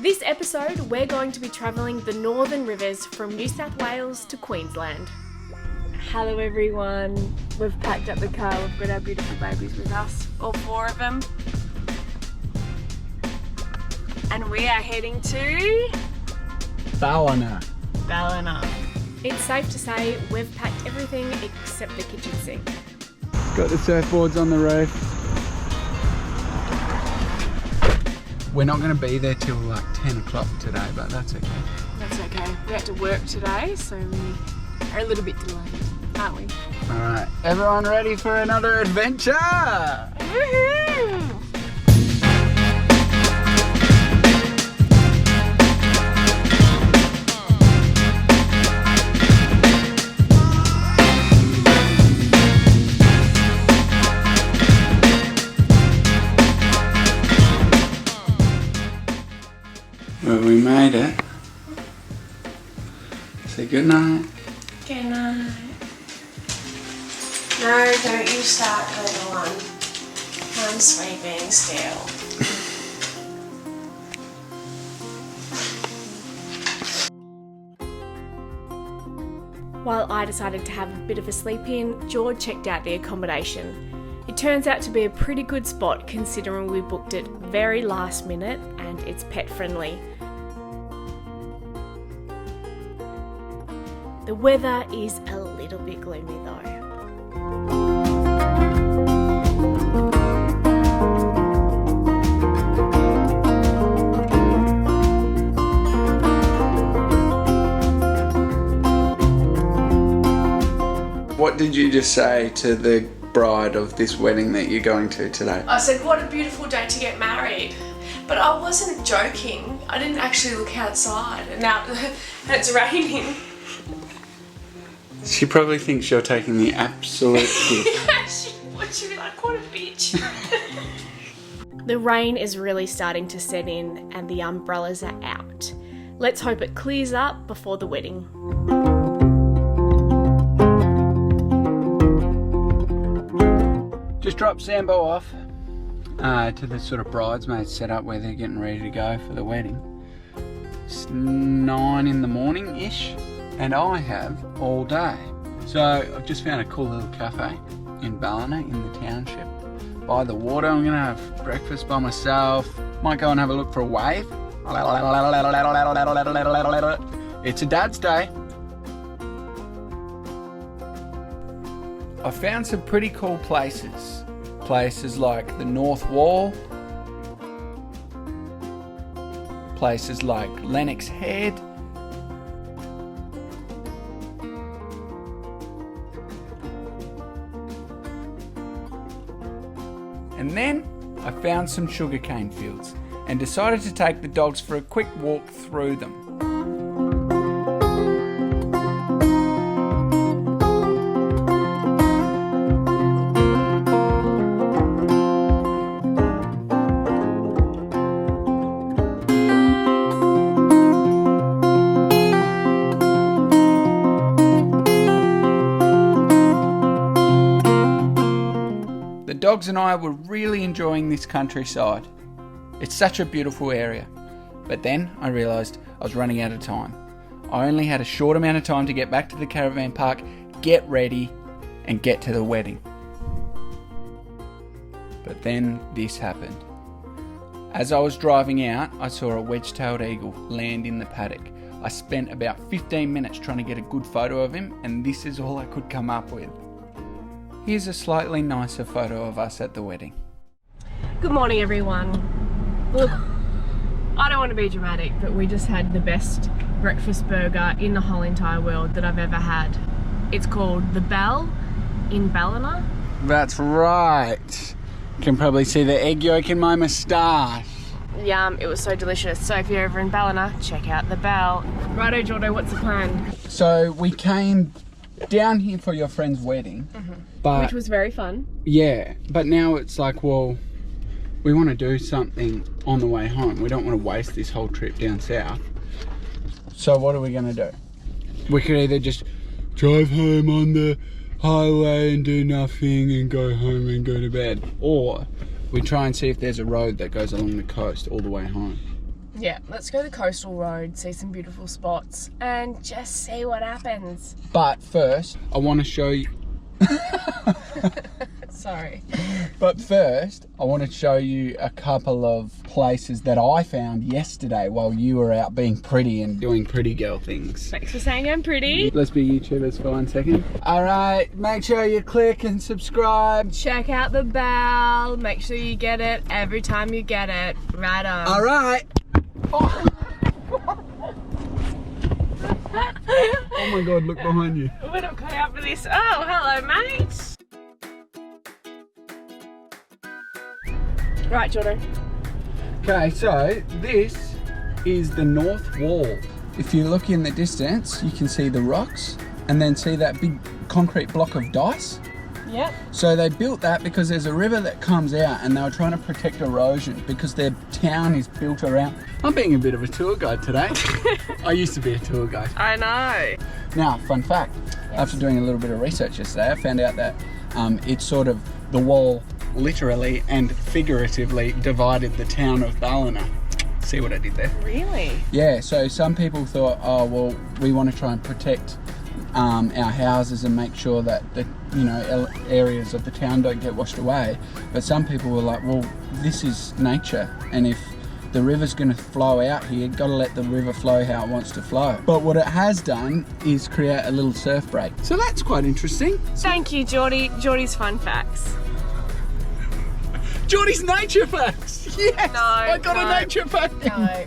This episode, we're going to be travelling the Northern Rivers from New South Wales to Queensland. Hello everyone, we've packed up the car, we've got our beautiful babies with us, all four of them. And we are heading to... Ballina. It's safe to say we've packed everything except the kitchen sink. Got the surfboards on the roof. We're not going to be there till like 10 o'clock today, but that's okay. That's okay. We had to work today, so we are a little bit delayed, aren't we? Alright, everyone ready for another adventure? Woohoo! Well, we made it. Say good night. Good night. No, don't you start, little one. I'm sleeping still. While I decided to have a bit of a sleep in, Jord checked out the accommodation. It turns out to be a pretty good spot considering we booked it very last minute and it's pet friendly. The weather is a little bit gloomy though. What did you just say to the bride of this wedding that you're going to today? I said, what a beautiful day to get married. But I wasn't joking. I didn't actually look outside and now and it's raining. She probably thinks you're taking the absolute piss. She'd be like, what a bitch. The rain is really starting to set in and the umbrellas are out. Let's hope it clears up before the wedding. Just dropped Sambo off to the sort of bridesmaids setup where they're getting ready to go for the wedding. It's 9 in the morning-ish and I have all day. So I've just found a cool little cafe in Ballina in the township. By the water, I'm gonna have breakfast by myself. Might go and have a look for a wave. It's a dad's day. I found some pretty cool places. Places like the North Wall. Places like Lennox Head. And then I found some sugarcane fields and decided to take the dogs for a quick walk through them. The dogs and I were really enjoying this countryside. It's such a beautiful area. But then I realised I was running out of time. I only had a short amount of time to get back to the caravan park, get ready, and get to the wedding. But then this happened. As I was driving out, I saw a wedge-tailed eagle land in the paddock. I spent about 15 minutes trying to get a good photo of him, and this is all I could come up with. Here's a slightly nicer photo of us at the wedding. Good morning everyone. Look, I don't want to be dramatic, but we just had the best breakfast burger in the whole entire world that I've ever had. It's called The Bell in Ballina. That's right. You can probably see the egg yolk in my moustache. Yum, it was so delicious. So if you're over in Ballina, check out The Bell. Righto, Jordo, what's the plan? So we came down here for your friend's wedding, but Which was very fun. yeah, but now it's like, well, we want to do something on the way home. We don't want to waste this whole trip down south. So what are we going to do? We could either just drive home on the highway and do nothing and go home and go to bed, or we try and see if there's a road that goes along the coast all the way home. Yeah, let's go the coastal road, see some beautiful spots, and just see what happens. But first, I want to show you... Sorry. But first, I want to show you a couple of places that I found yesterday while you were out being pretty and doing pretty girl things. Thanks for saying I'm pretty. Let's be YouTubers for 1 second. Alright, make sure you click and subscribe. Check out the bell. Make sure you get it every time you get it. Right on. Alright. Oh. Oh my god, look behind you. We're not cut out for this. Oh, hello, mate. Right, Jordan. Okay, so this is the north wall. If you look in the distance, you can see the rocks and then see that big concrete block of dice. Yep. So they built that because there's a river that comes out and they were trying to protect erosion because their town is built around... I'm being a bit of a tour guide today. I used to be a tour guide. I know. Now, fun fact, after doing a little bit of research yesterday, I found out that it's sort of the wall literally and figuratively divided the town of Ballina. See what I did there? Really? Yeah, so some people thought, oh, well, we want to try and protect our houses and make sure that the areas of the town don't get washed away. But some people were like, well, this is nature, and if the river's going to flow out here, you've got to let the river flow how it wants to flow. But what it has done is create a little surf break. So that's quite interesting. Thank you, Jordie. Jordie's fun facts. Jordie's nature facts! Yes! No, I got a nature fact! No.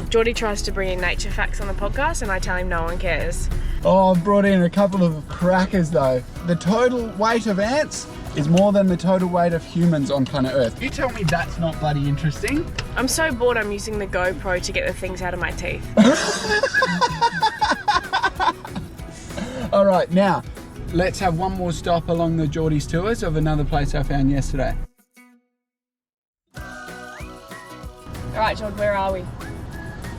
Jordie tries to bring in nature facts on the podcast and I tell him no one cares. Oh, I've brought in a couple of crackers though. The total weight of ants is more than the total weight of humans on planet Earth. You tell me that's not bloody interesting? I'm so bored I'm using the GoPro to get the things out of my teeth. Alright, now, let's have one more stop along the Jordie's tours of another place I found yesterday. Alright, Jord, where are we?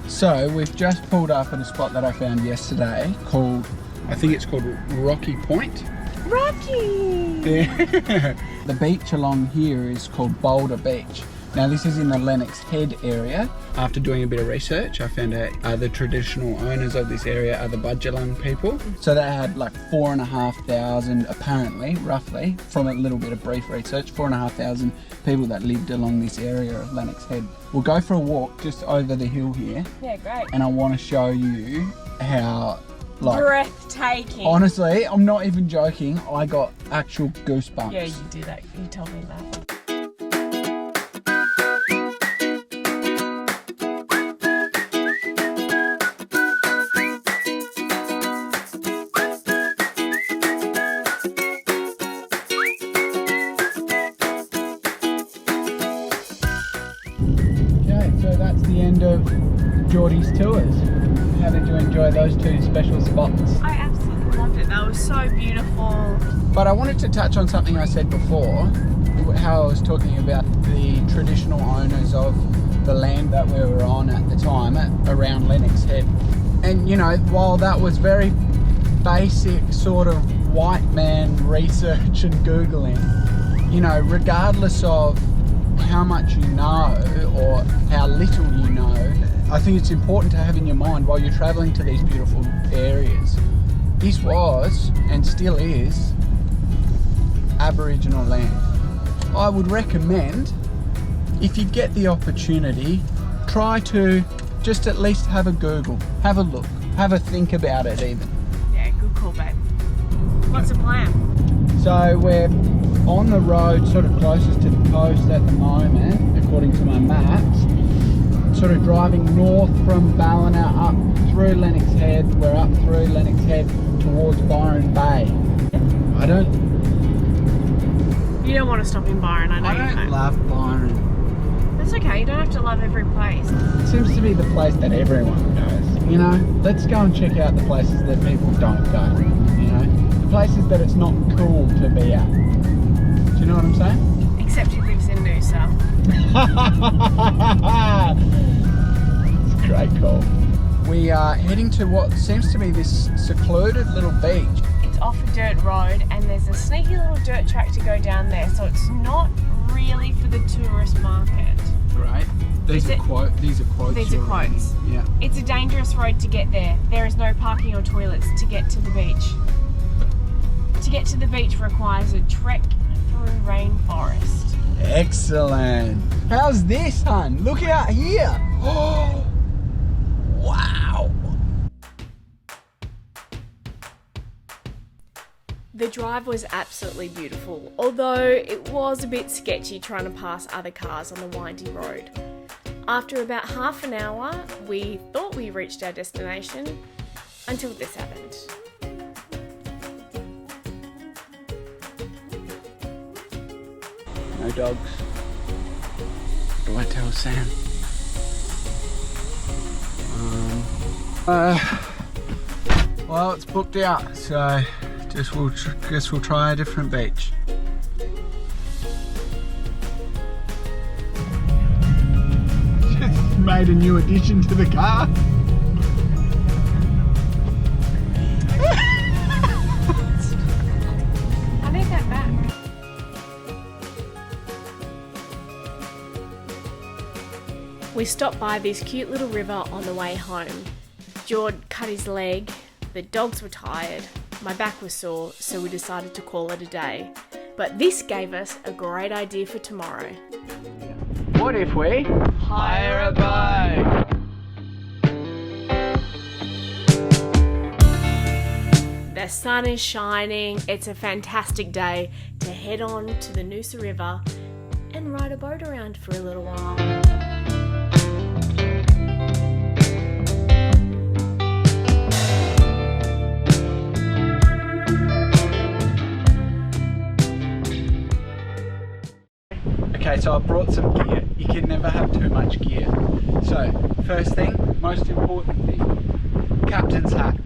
So, we've just pulled up at a spot that I found yesterday called, I think it's called Rocky Point. Rocky! Yeah. The beach along here is called Boulder Beach. Now this is in the Lennox Head area. After doing a bit of research, I found out the traditional owners of this area are the Budjalung people. So they had like 4,500, apparently, roughly, from a little bit of brief research, 4,500 people that lived along this area of Lennox Head. We'll go for a walk just over the hill here. Yeah, great. And I want to show you how, like, breathtaking. Honestly, I'm not even joking, I got actual goosebumps. Yeah, you do that. You told me that. So that's the end of Jordie's tours. How did you enjoy those two special spots? I absolutely loved it. That was so beautiful. But I wanted to touch on something I said before, how I was talking about the traditional owners of the land that we were on at the time, around Lennox Head. And you know, while that was very basic sort of white man research and Googling, you know, regardless of how much you know or how little you know, I think it's important to have in your mind while you're traveling to these beautiful areas. This was, and still is, Aboriginal land. I would recommend, if you get the opportunity, try to just at least have a Google, have a look, have a think about it even. Yeah, good call, babe. What's the plan? So we're on the road sort of closest to the coast at the moment, according to my maps. Sort of driving north from Ballina up through Lennox Head. We're up through Lennox Head towards Byron Bay. You don't want to stop in Byron, I know. I don't love Byron. That's okay, you don't have to love every place. It seems to be the place that everyone goes. You know, let's go and check out the places that people don't go. You know, the places that it's not cool to be at. Do you know what I'm saying? Except he lives in Noosa. It's a great call. We are heading to what seems to be this secluded little beach. It's off a dirt road and there's a sneaky little dirt track to go down there, so it's not really for the tourist market. Great. These are quotes. These are quotes. Yeah. It's a dangerous road to get there. There is no parking or toilets to get to the beach. To get to the beach requires a trek through rainforest. Excellent. How's this, hun? Look out here. Oh, wow. The drive was absolutely beautiful, although it was a bit sketchy trying to pass other cars on the windy road. After about half an hour, we thought we reached our destination until this happened. No dogs. What do I tell Sam? Well, it's booked out, so guess we'll try a different beach. Just made a new addition to the car. I need that back. We stopped by this cute little river on the way home. Jord cut his leg, the dogs were tired, my back was sore, so we decided to call it a day. But this gave us a great idea for tomorrow. What if we hire a boat? The sun is shining, it's a fantastic day to head on to the Noosa River and ride a boat around for a little while. Okay, so I brought some gear. You can never have too much gear. So, first thing, most important thing, captain's hat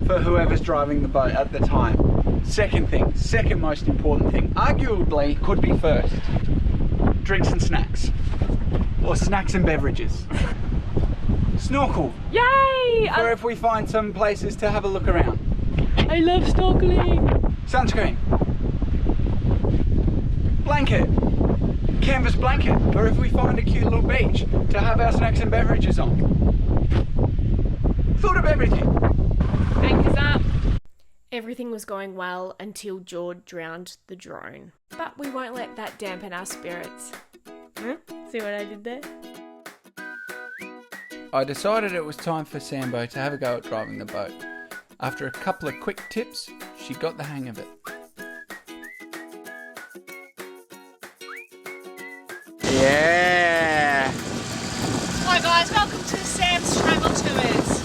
for whoever's driving the boat at the time. Second thing, second most important thing, arguably could be first, drinks and snacks. Or snacks and beverages. Snorkel. Yay! For if we find some places to have a look around. I love snorkeling! Sunscreen. Blanket. Canvas blanket for if we find a cute little beach to have our snacks and beverages on. Thought of everything. Anchors up. Everything was going well until Jord drowned the drone. But we won't let that dampen our spirits. See what I did there? I decided it was time for Sambo to have a go at driving the boat. After a couple of quick tips, she got the hang of it. Yeah! Hi guys, welcome to Sam's Travel Tours.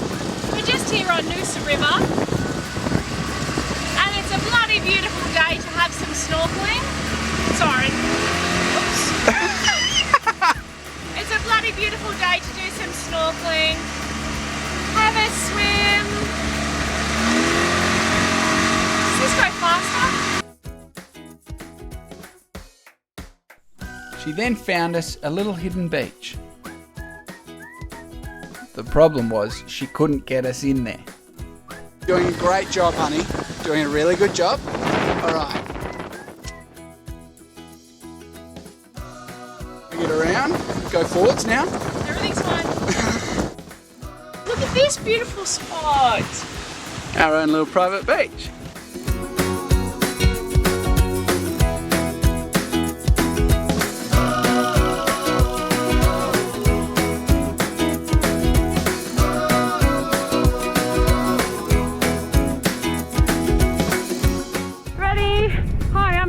We're just here on Noosa River and it's a bloody beautiful day to have some snorkeling. Sorry. Oops. It's a bloody beautiful day to do some snorkeling, have a swim. Does this go faster? She then found us a little hidden beach. The problem was she couldn't get us in there. Doing a great job, honey. Doing a really good job. All right. Get around. Go forwards now. Everything's fine. Look at this beautiful spot. Our own little private beach.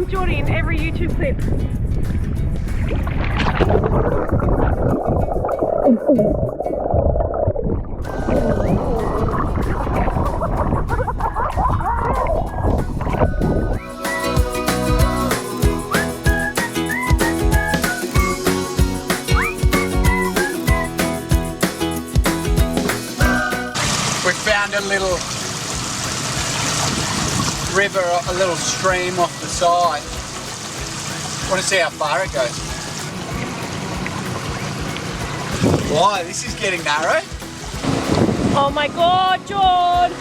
Jordie in every YouTube clip. We found a little river, a little stream off the side. Want to see how far it goes. Why, this is getting narrow. Oh my god, Jord!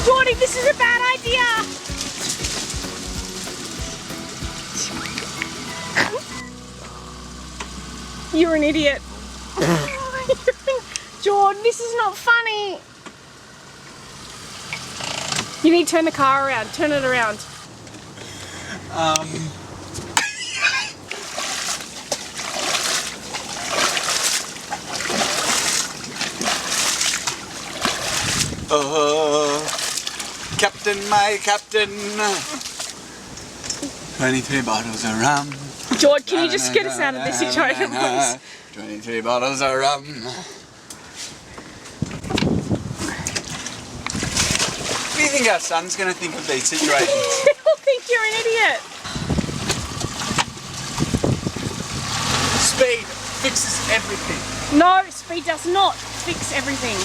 Jordie, this is a bad idea! You're an idiot. Jordan, this is not funny. You need to turn the car around. Turn it around. Captain, my captain. 23 bottles of rum. George, can you just get us out of this situation, please? 23 bottles of rum. What do you think our son's going to think of these situations? He'll think you're an idiot. Speed fixes everything. No, speed does not fix everything.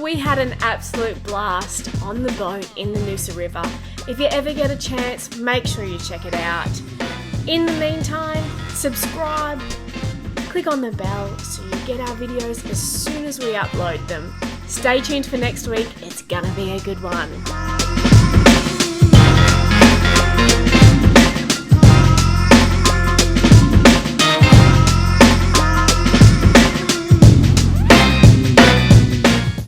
We had an absolute blast on the boat in the Noosa River. If you ever get a chance, make sure you check it out. In the meantime, subscribe, click on the bell so you get our videos as soon as we upload them. Stay tuned for next week, it's gonna be a good one.